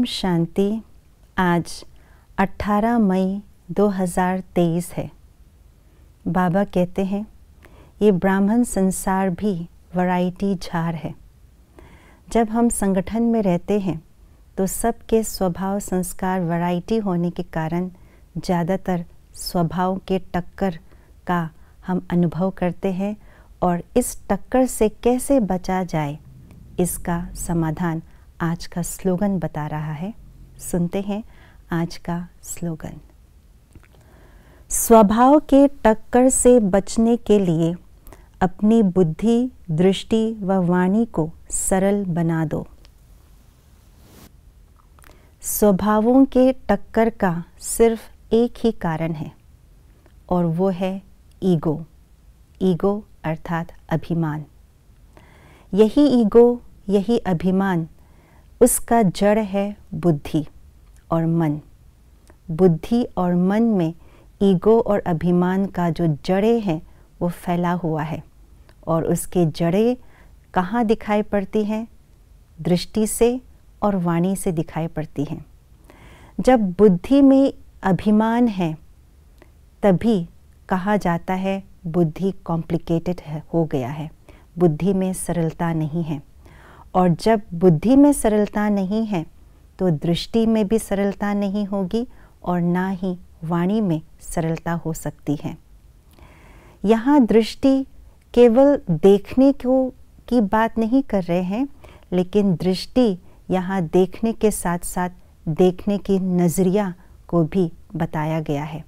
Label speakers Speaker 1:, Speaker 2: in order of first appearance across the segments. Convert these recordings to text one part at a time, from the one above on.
Speaker 1: शांति। आज 18 मई 2023 है। बाबा कहते हैं ये ब्राह्मण संसार भी वैरायटी झार है। जब हम संगठन में रहते हैं तो सबके स्वभाव संस्कार वैरायटी होने के कारण ज़्यादातर स्वभाव के टक्कर का हम अनुभव करते हैं और इस टक्कर से कैसे बचा जाए इसका समाधान आज का स्लोगन बता रहा है। सुनते हैं आज का स्लोगन। स्वभाव के टक्कर से बचने के लिए अपनी बुद्धि, दृष्टि व वाणी को सरल बना दो। स्वभावों के टक्कर का सिर्फ एक ही कारण है और वो है ईगो। ईगो अर्थात अभिमान। यही ईगो, यही अभिमान, उसका जड़ है बुद्धि और मन। बुद्धि और मन में ईगो और अभिमान का जो जड़ें हैं वो फैला हुआ है और उसके जड़ें कहाँ दिखाई पड़ती हैं? दृष्टि से और वाणी से दिखाई पड़ती हैं। जब बुद्धि में अभिमान है तभी कहा जाता है बुद्धि कॉम्प्लिकेटेड हो गया है, बुद्धि में सरलता नहीं है। और जब बुद्धि में सरलता नहीं है तो दृष्टि में भी सरलता नहीं होगी और ना ही वाणी में सरलता हो सकती है। यहाँ दृष्टि केवल देखने की बात नहीं कर रहे हैं, लेकिन दृष्टि यहाँ देखने के साथ साथ देखने की नज़रिया को भी बताया गया है।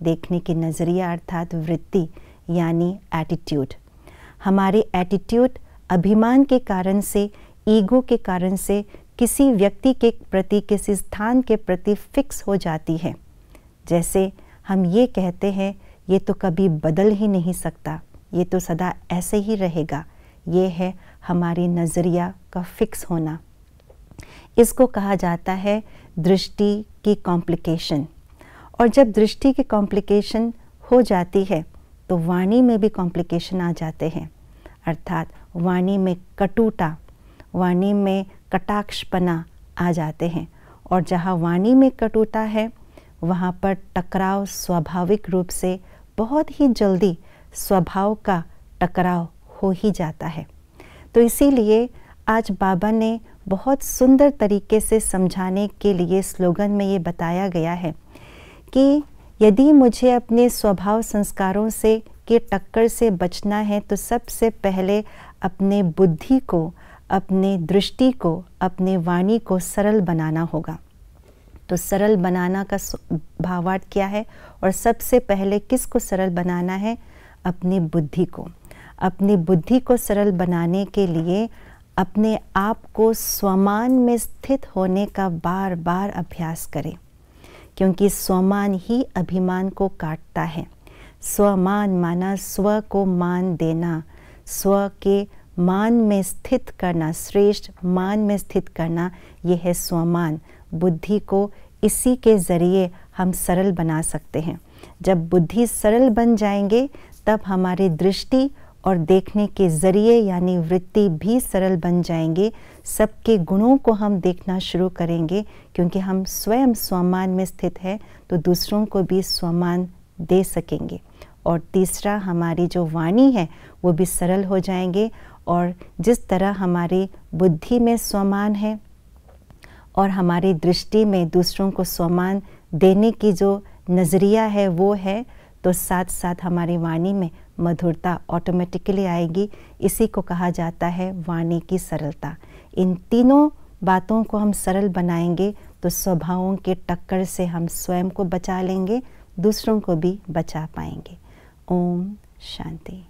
Speaker 1: देखने की नज़रिया अर्थात वृत्ति यानी एटीट्यूड। हमारे एटीट्यूड अभिमान के कारण से, ईगो के कारण से किसी व्यक्ति के प्रति, किसी स्थान के प्रति फिक्स हो जाती है। जैसे हम ये कहते हैं ये तो कभी बदल ही नहीं सकता, ये तो सदा ऐसे ही रहेगा। ये है हमारी नज़रिया का फिक्स होना। इसको कहा जाता है दृष्टि की कॉम्प्लिकेशन। और जब दृष्टि की कॉम्प्लिकेशन हो जाती है तो वाणी में भी कॉम्प्लिकेशन आ जाते हैं, अर्थात वाणी में कटुता, वाणी में कटाक्षपना आ जाते हैं। और जहाँ वाणी में कटुता है वहाँ पर टकराव स्वाभाविक रूप से बहुत ही जल्दी स्वभाव का टकराव हो ही जाता है। तो इसीलिए आज बाबा ने बहुत सुंदर तरीके से समझाने के लिए स्लोगन में ये बताया गया है कि यदि मुझे अपने स्वभाव संस्कारों से के टक्कर से बचना है तो सबसे पहले अपने बुद्धि को, अपने दृष्टि को, अपने वाणी को सरल बनाना होगा। तो सरल बनाना का भावार्थ क्या है? और सबसे पहले किसको सरल बनाना है? अपनी बुद्धि को। अपनी बुद्धि को सरल बनाने के लिए अपने आप को स्वमान में स्थित होने का बार बार अभ्यास करें, क्योंकि स्वमान ही अभिमान को काटता है। स्वमान माना स्व को मान देना, स्व के मान में स्थित करना, श्रेष्ठ मान में स्थित करना, ये है स्वमान। बुद्धि को इसी के ज़रिए हम सरल बना सकते हैं। जब बुद्धि सरल बन जाएंगे तब हमारी दृष्टि और देखने के ज़रिए यानी वृत्ति भी सरल बन जाएंगे। सबके गुणों को हम देखना शुरू करेंगे, क्योंकि हम स्वयं स्वमान में स्थित है तो दूसरों को भी स्वमान दे सकेंगे। और तीसरा, हमारी जो वाणी है वो भी सरल हो जाएंगे। और जिस तरह हमारी बुद्धि में स्वमान है और हमारी दृष्टि में दूसरों को स्वमान देने की जो नज़रिया है वो है, तो साथ साथ हमारी वाणी में मधुरता ऑटोमेटिकली आएगी। इसी को कहा जाता है वाणी की सरलता। इन तीनों बातों को हम सरल बनाएंगे तो स्वभावों के टक्कर से हम स्वयं को बचा लेंगे, दूसरों को भी बचा पाएंगे। ओम शांति।